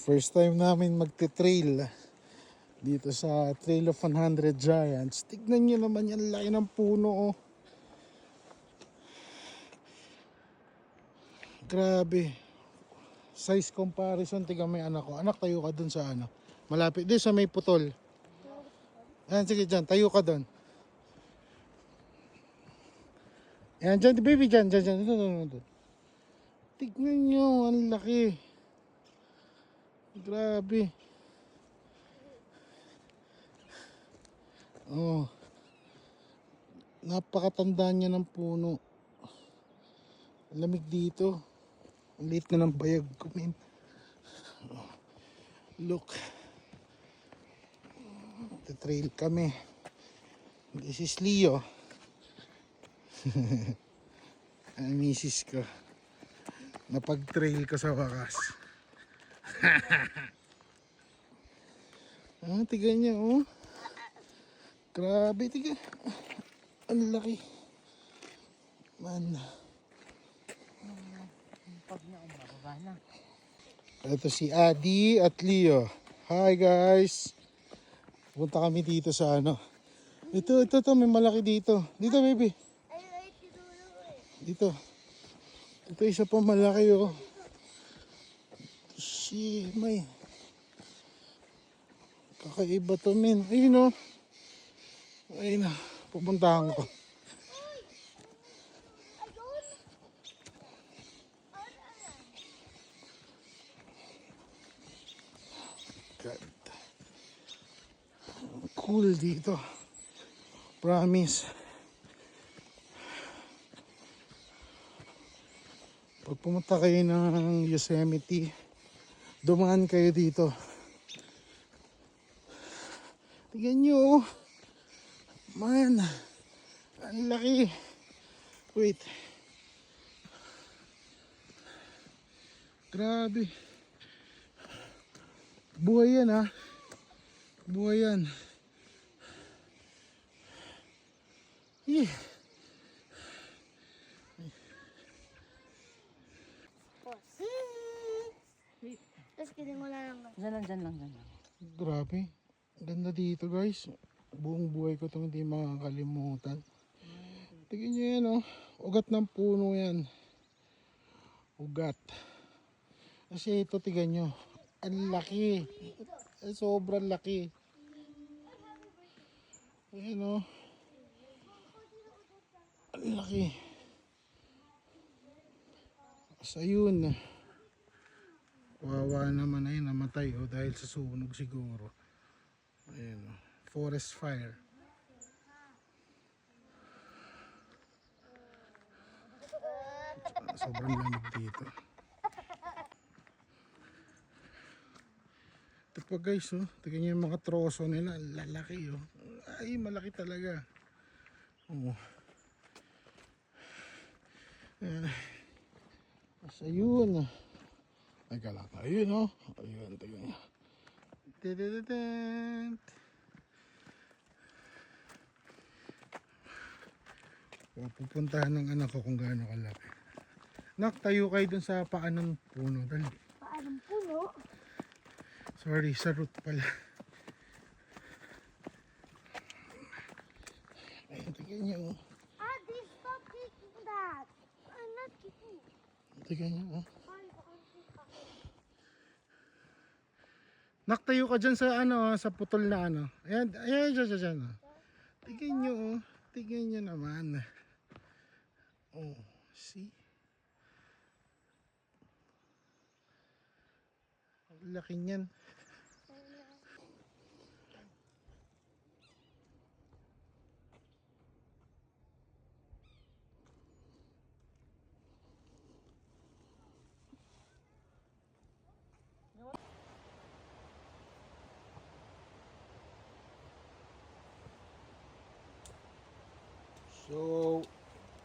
First time namin magte-trail dito sa Trail of 100 Giants. Tignan nyo naman yan, laki ng puno oh. Grabe. Size comparison, tignan mo yung anak ko. Anak, tayo ka dun sa ano. Malapit, di sa may putol. Ayan, sige dyan, tayo ka dun. Ayan, dyan, baby, dyan. Dun. Tignan nyo, ang laki. Grabe. Oh. Napakatanda niya ng puno. Lamig dito. Ang liit na ng bayag ko, man. Oh. Look. Trail kami. This is Leo. Ang misis ko. Napag-trail ko sa wakas. Ah, tignan niya, oh. Grabe, tignan. Ang laki. Man. Pag na umababa na. Ito si Adi at Leo. Hi guys. Punta kami dito sa ano. Ito, may malaki dito. Dito, baby. Dito. Ito isa pa malaki, oh. May. Kakaiba to, men. Ayun, oh. Ayun na. Pupuntahan ko. God. Cool dito. Promise. Pag pumunta kayo ng Yosemite, dumaan kayo dito. Tignan nyo, oh. Man, ang laki. Wait. Grabe. Buhay yan, ha. Buhay yan. Yeah. Tapos kidding mo lang. Dyan lang. Grabe. Ganda dito, guys. Buong buhay ko itong hindi makakalimutan. Tingnan nyo yan, oh. Ugat ng puno yan. Ugat. Kasi ito, tingnan nyo. Ang laki. Sobrang laki. Ayan, oh. Ang laki. Sa yun. Wawa naman ay namatay, oh, dahil sa sunog siguro. Ayan, oh. Forest fire. Sobrang lamig dito. Ito pa guys, oh. Tignan nyo yung mga troso nila. Lalaki, oh. Ay, malaki talaga. Oh. Ayan. As ayun. Ay, kalak. Ayun, oh. Ayun, tignan nyo. Pupuntahan ng anak ko kung gaano kalaki. Nak, tayo kayo dun sa paan ng puno. Dali. Paanong puno? Sorry, sa root pala. Ayun, tignan nyo, oh. Adi, stop kicking that. I'm not kicking. Tignan nyo, oh. Nak, tayo ka dyan sa ano, sa putol na ano. Ayan, dyan. Oh. Tignan nyo, oh. Tignan nyo naman. Oh, see? Ang laki niyan. So,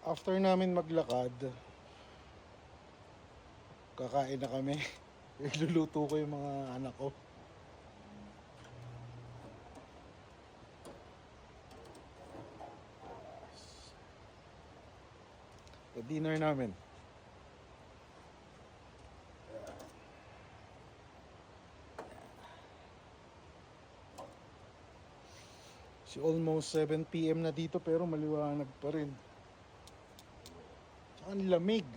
after namin maglakad, kakain na kami. Iluluto ko yung mga anak ko. So, dinner namin. It's almost 7 PM na dito pero maliwanag pa rin. Tsaka ang lamig.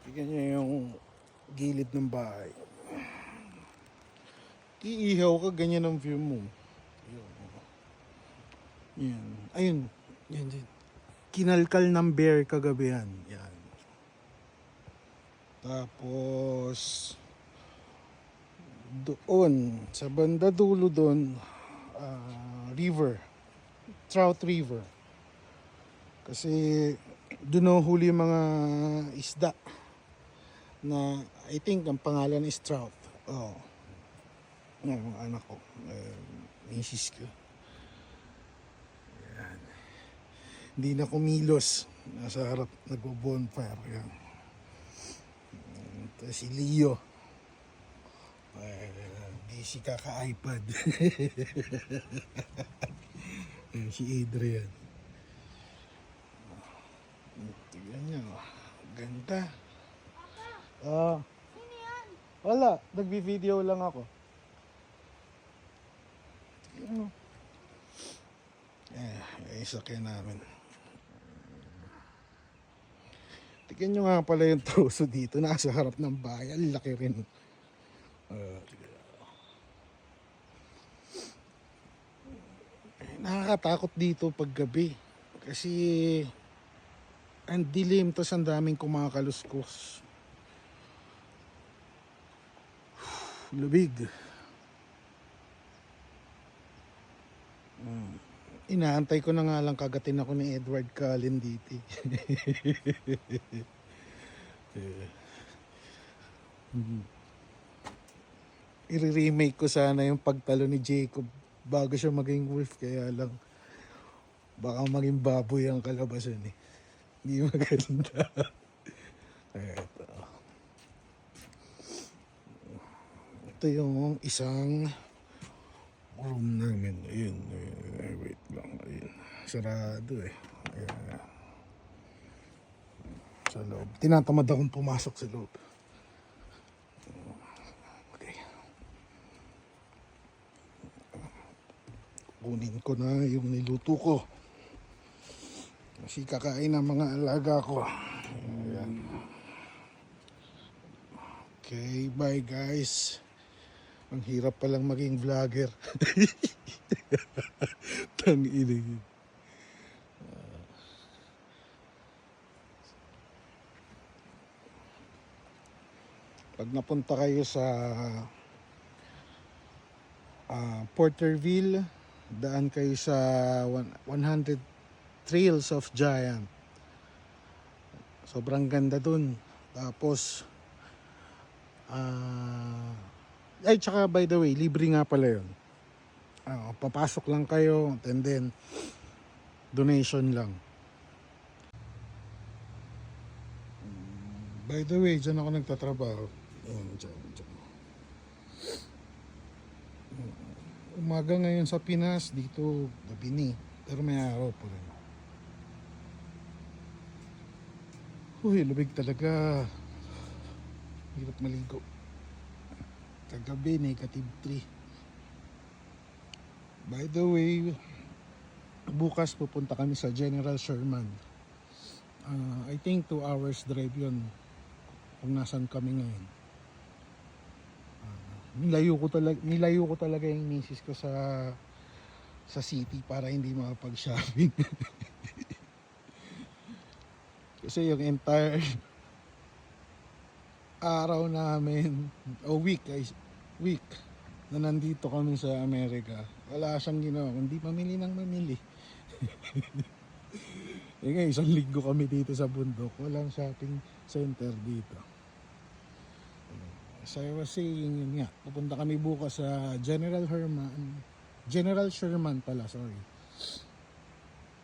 Tignan niyo yung gilid ng bahay. Iihaw ka, ganyan ang view mo. Yan. Ayun. Yan din. Kinalkal ng bear kagabi yan. Yan. Tapos doon sa banda dulo doon river, trout river, kasi doon huli yung mga isda na I think ang pangalan is trout. Oh, yan mga anak ko, misis ko. Yan. Hindi na kumilos, nasa harap nagbo-bonfire. Yan. Tapos si Leo, busy kaka-iPad. Si Adrian. Tignan niyo, ganda. Sino yan? Wala, nagbi-video lang ako. Isakyan namin. Tignan nyo nga pala yung troso dito. Nasa harap ng bahay. Ang laki rin. Nakakatakot dito pag gabi. Kasi ang dilim, tas ang daming kumakaluskos. Lubig. Inaantay ko na nga lang kagatin ako ni Edward Cullen dito. I-remake ko sana yung pagtalo ni Jacob bago siya maging wolf, kaya lang baka maging baboy ang kalabasan eh. Hindi maganda. Ito yung isang room namin. Ayun, wait lang. Ayun. Sarado eh. Ayan. Sa loob. Tinatamad akong pumasok sa loob. Okay. Kunin ko na yung niluto ko. Kasi kakain ng mga alaga ko. Ayan. Okay, bye guys. Ang hirap palang maging vlogger. Tangina yun. Pag napunta kayo sa Porterville, daan kayo sa 100 Trails of Giant. Sobrang ganda dun. Tapos ay, tsaka by the way, libre nga pala yun. Papasok lang kayo and then donation lang. By the way, dyan ako nagtatrabaho. Dyan. Umaga ngayon sa Pinas, dito gabini. Pero may araw pa rin. Uy, lubig talaga. Hirap maligo. Kagabi, -3. By the way, bukas pupunta kami sa General Sherman. I think 2 hours drive yun kung nasan kami ngayon. Nilayo ko talaga yung misis ko sa city para hindi makapag-shopping. Kasi yung entire araw namin o week na nandito kami sa Amerika, wala siyang ginawa kundi mamili ng mamili. Ngayon, 1 linggo kami dito sa bundok, walang shopping center dito. So I was saying, yun nga, pupunta kami bukas sa General Sherman pala, sorry.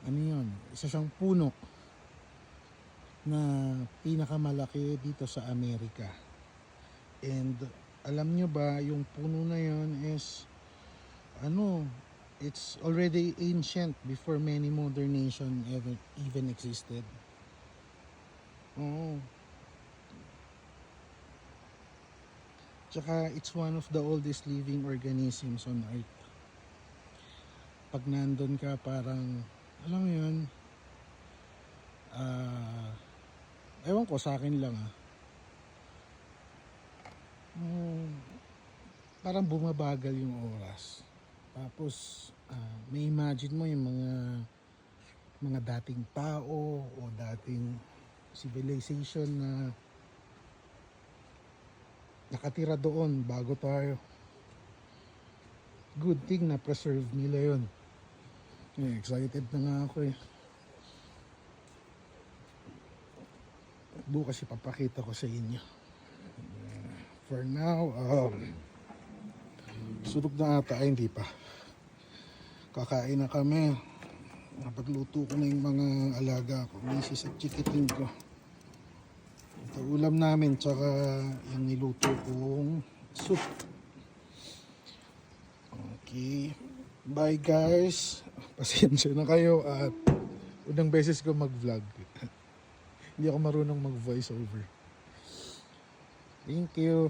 Ano yun, isa siyang puno na pinakamalaki dito sa Amerika. And alam nyo ba, yung puno na yun is it's already ancient before many modern nation even existed. Oo. Tsaka it's one of the oldest living organisms on Earth. Pag nandun ka parang, alam mo yun, ewan ko sa akin lang parang bumabagal yung oras. Tapos may imagine mo yung mga dating tao o dating civilization na nakatira doon bago tayo. Good thing na preserve nila yun. Excited na nga ako eh. Bukas ipapakita ko sa inyo. For now, sunog na ata. Ay, hindi pa. Kakain na kami. Napagluto ko na yung mga alaga ko. Misis at chikiting ko. Ito ulam namin. Tsaka yung niluto kong soup. Okay. Bye guys. Pasensya na kayo at unang beses ko mag-vlog. Hindi ako marunong mag-voice over. Thank you.